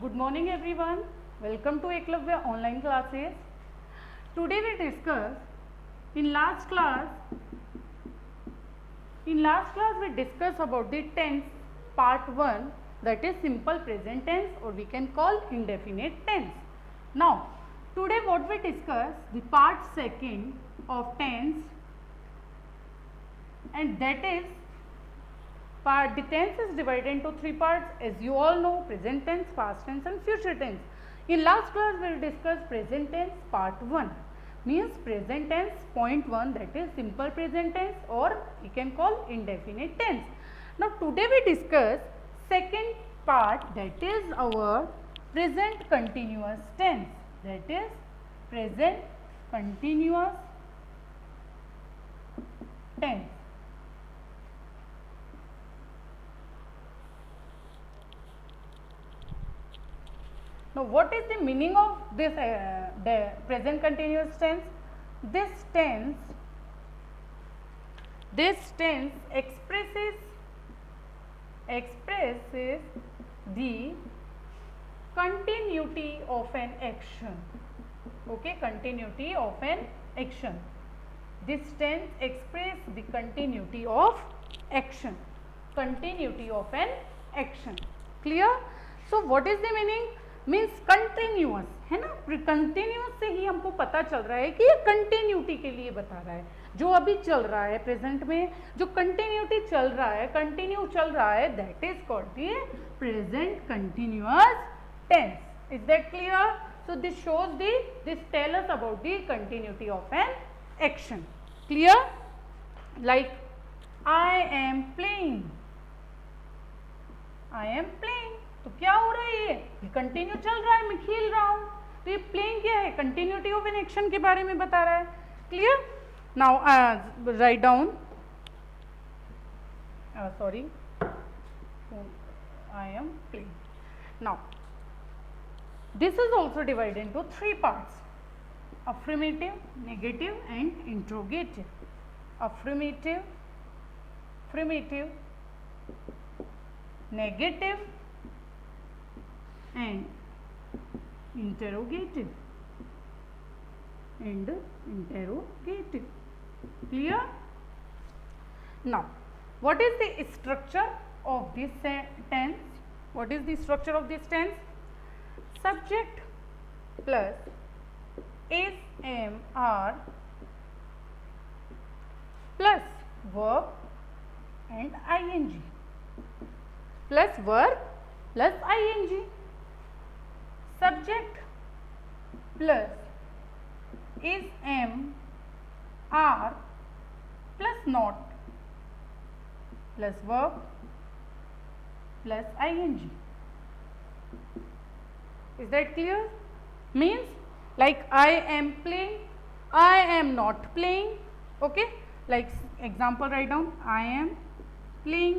Good morning everyone. Welcome to Eklavya online classes. Today we discuss in last class we discussed about the tense part 1, that is simple present tense, or we can call indefinite tense. Now today what we discuss the part 2 of tense, and that is the tense is divided into 3 parts, as you all know: present tense, past tense and future tense. In last class we will discuss present tense part 1, means present tense point 1, that is simple present tense, or we can call indefinite tense. Now today we discuss second part, that is our present continuous tense, that is present continuous tense. Now what is the meaning of this the present continuous tense? This tense expresses the continuity of an action. Okay, continuity of an action. This tense expresses the continuity of action. Continuity of an action. Clear? So what is the meaning? Means continuous है ना, continuous से ही हमको पता चल रहा है कि ये कंटिन्यूटी के लिए बता रहा है, जो अभी चल रहा है प्रेजेंट में, जो कंटिन्यूटी चल रहा है, कंटिन्यू चल रहा है, that is called the present continuous tense. Is that clear? So this shows this tell us about the continuity of an action. Clear? Like I am playing, I am playing, तो क्या हो रहा है? ये continue चल रहा है, मैं खेल रहा हूं. तो ये प्लेइंग क्या है? कंटिन्यूटी ऑफ एन एक्शन के बारे में बता रहा है. Clear? Now write down, sorry, I am playing. Now this is also divided into 3 parts: affirmative, negative and interrogative. Affirmative, negative and interrogative. Clear? Now what is the structure of this tense? What is the structure of this tense? Subject plus is, am, are plus verb and ing, plus verb plus ing. Subject plus is, am, are plus not plus verb plus ing. Is that clear? Means like I am playing, I am not playing. Okay, like example, write down: I am playing.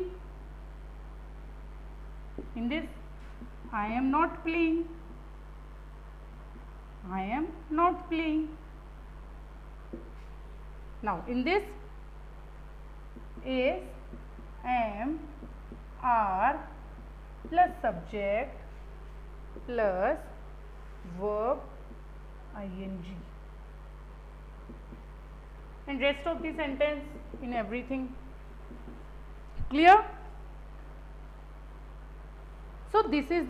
In this, I am not playing, I am not playing. Now in this, is, am, are plus subject plus verb ing, and rest of the sentence in everything. Clear? So this is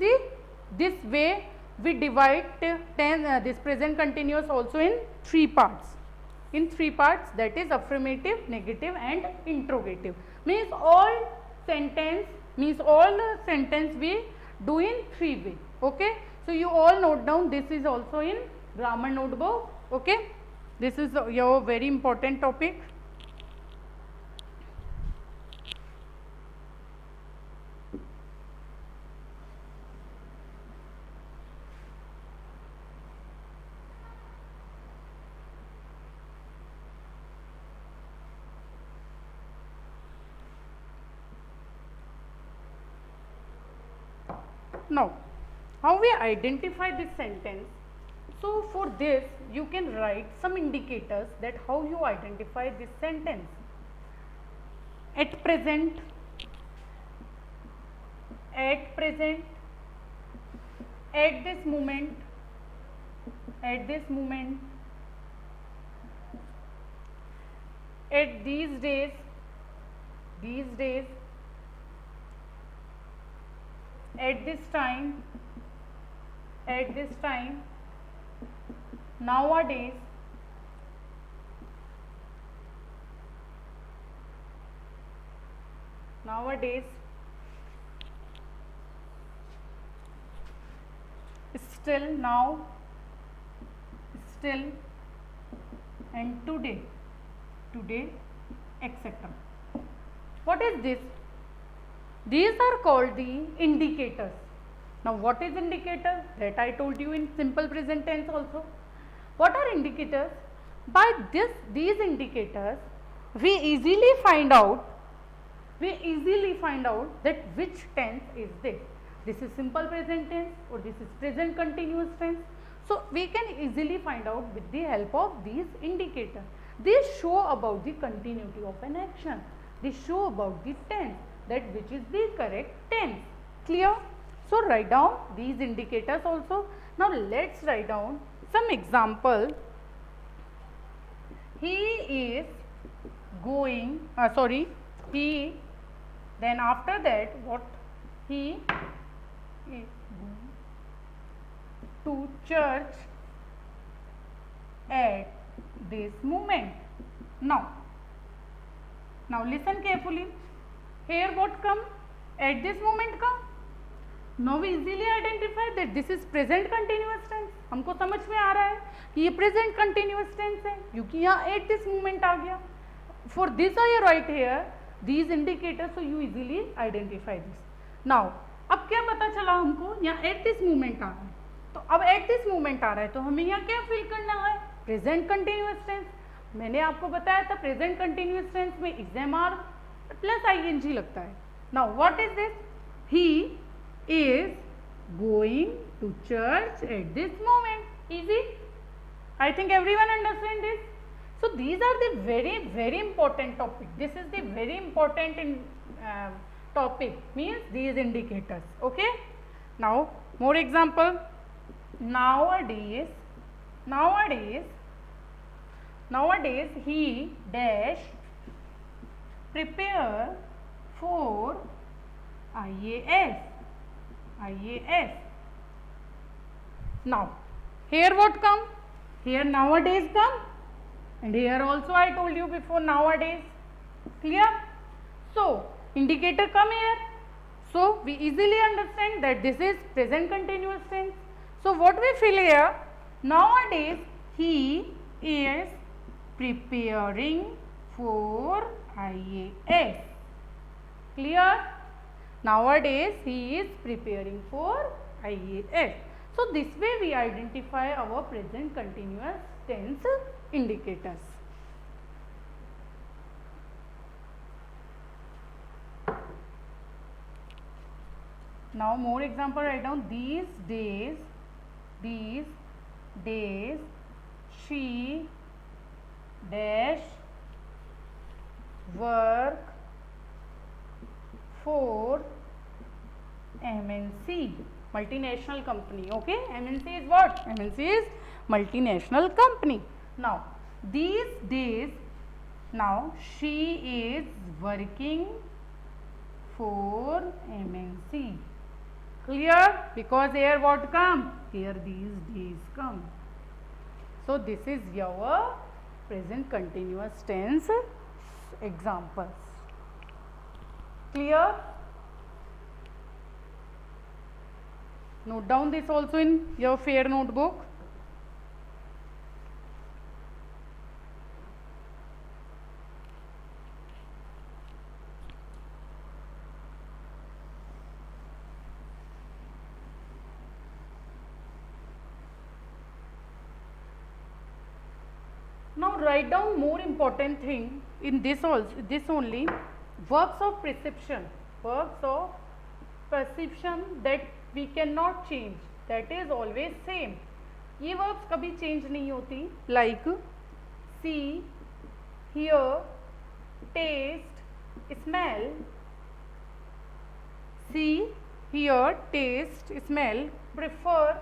this way we divide this present continuous also in 3 parts. In 3 parts, that is affirmative, negative and interrogative. Means all sentence we do in 3 ways. Okay, so you all note down, this is also in grammar notebook. Okay, this is your very important topic. Now, how we identify this sentence? So, for this you can write some indicators that how you identify this sentence. At present, at this moment, at this moment, at these days, at this time, nowadays, still, now, still, and today, etc. What is this? These are called the indicators. Now what is indicator? That I told you in simple present tense also. What are indicators? By these indicators we easily find out that which tense is this. This is simple present tense or this is present continuous tense. So we can easily find out with the help of these indicators. They show about the continuity of an action. They show about the tense, that which is the correct tense. Clear? So write down these indicators also. Now let's write down some example. He is going, then after that what? He is going to church at this moment. Now listen carefully. Here what come? At this moment come. Now we easily identify that this is present continuous tense. हमको समझ में आ रहा है कि ये present continuous tense है क्योंकि यहाँ at this moment आ गया. For this I write here these indicators, so you easily identify this. Now अब क्या पता चला हमको? यहाँ at this moment आ रहा है. तो अब at this moment आ रहा है तो हमें यहाँ क्या fill करना है? Present continuous tense. मैंने आपको बताया था present continuous tense में XMR plus ing लगता है. Now what is this? He is going to church at this moment. Easy? I think everyone understand this. So these are the very important topic. This is the very important in topic, means these indicators. Okay? Now more example. Nowadays he dash prepare for IAS. Now here what come? Here nowadays come, and here also I told you before nowadays. Clear? So indicator come here, so we easily understand that this is present continuous tense. So what we fill here? Nowadays he is preparing for IAS. Clear? Nowadays he is preparing for IAS. So this way we identify our present continuous tense indicators. Now more example, write down these days she dash work for MNC, multinational company. Okay, MNC is what? MNC is multinational company. Now these days, now she is working for MNC. Clear? Because here what come? Here these days come. So this is your present continuous tense examples. Clear? Note down this also in your fair notebook. Now write down more important thing in this also, this only, verbs of perception that we cannot change, that is always same. ये verbs कभी change नहीं होती, like see, hear, taste, smell. See, hear, taste, smell, prefer,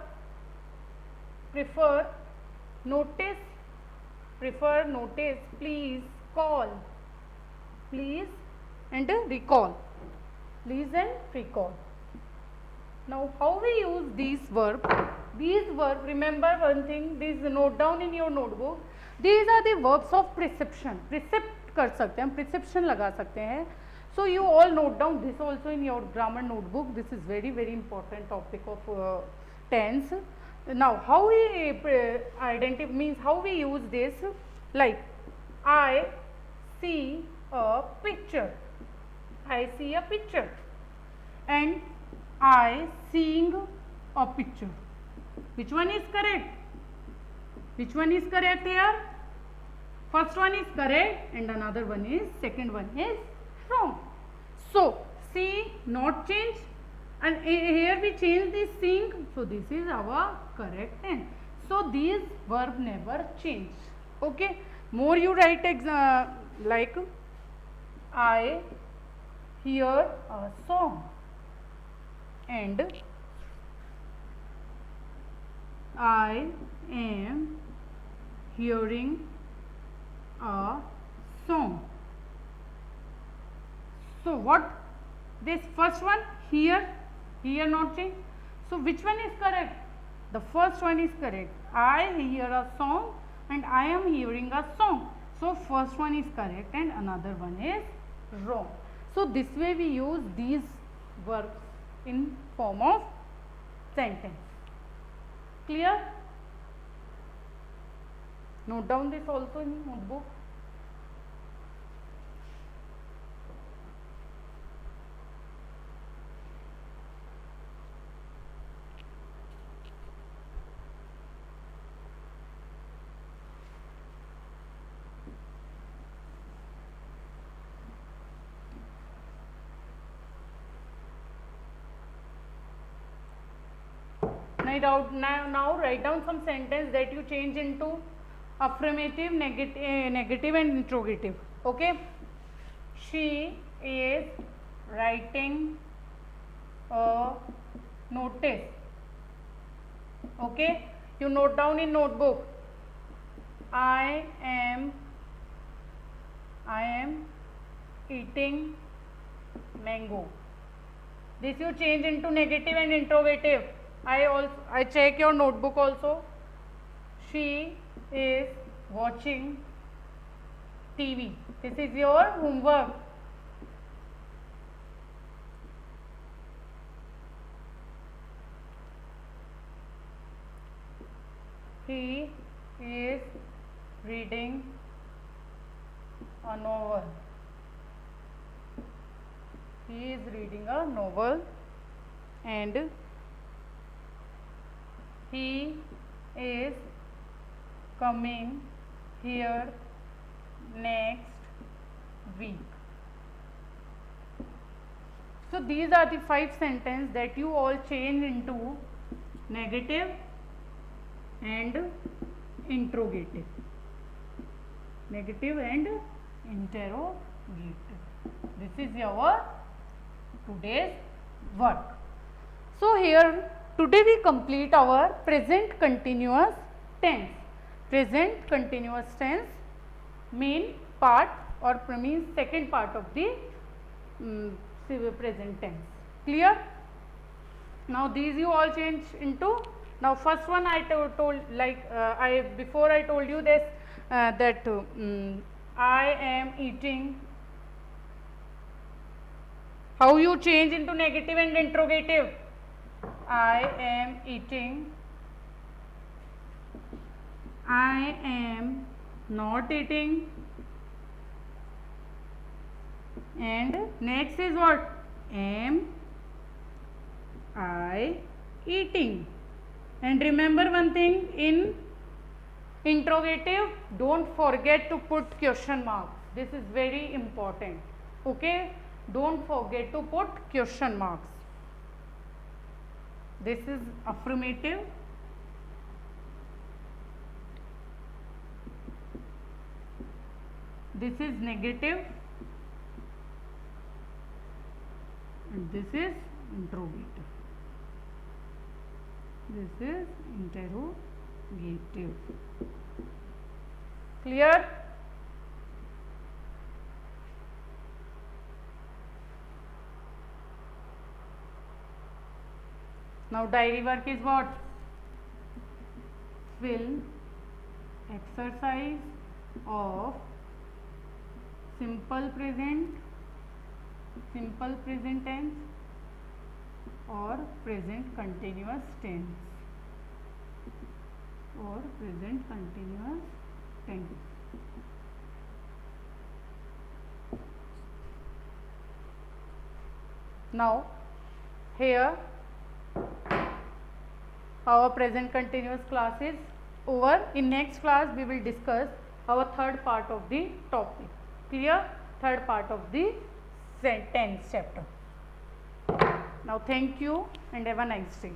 notice, please, call, please and recall, please and recall. Now how we use these verbs? These verbs, remember one thing, these note down in your notebook. These are the verbs of perception. Percept कर सकते हैं, perception लगा सकते हैं. So you all note down this also in your grammar notebook. This is very important topic of tense. Now how we identify, means how we use this, like I see a picture. I see a picture and I seeing a picture. Which one is correct? Which one is correct here? First one is correct and another one is, second one is wrong. So see, not change, and here we change this seeing. So this is our correct tense. So these verb never change. Okay. More you write like I hear a song and I am hearing a song. So what, this first one, here not change. So which one is correct? The first one is correct. I hear a song and I am hearing a song. So first one is correct and another one is wrong. So this way we use these verbs in form of sentence. Clear? Note down this also in notebook. Now write down some sentence that you change into affirmative, negative and interrogative. Okay. She is writing a notice. Okay. You note down in notebook. I am eating mango. This you change into negative and interrogative. I check your notebook also. She is watching TV. This is your homework. He is reading a novel. He is reading a novel and he is coming here next week. So these are the 5 sentences that you all change into negative and interrogative. Negative and interrogative. This is your today's work. So here today we complete our present continuous tense. Present continuous tense main part or means second part of the present tense. Clear? Now these you all change into. Now first one I told like before I told you this that I am eating. How you change into negative and interrogative? I am eating. I am not eating. And next is what? Am I eating? And remember one thing, in interrogative don't forget to put question mark. This is very important. Okay, don't forget to put question marks. This is affirmative. This is negative and this is interrogative. This is interrogative. Clear? Now diary work is what? Fill exercise of simple present tense or present continuous tense or present continuous tense. Now here our present continuous class is over. In next class we will discuss our third part of the topic. Clear? Third part of the tense chapter. Now thank you and have a nice day.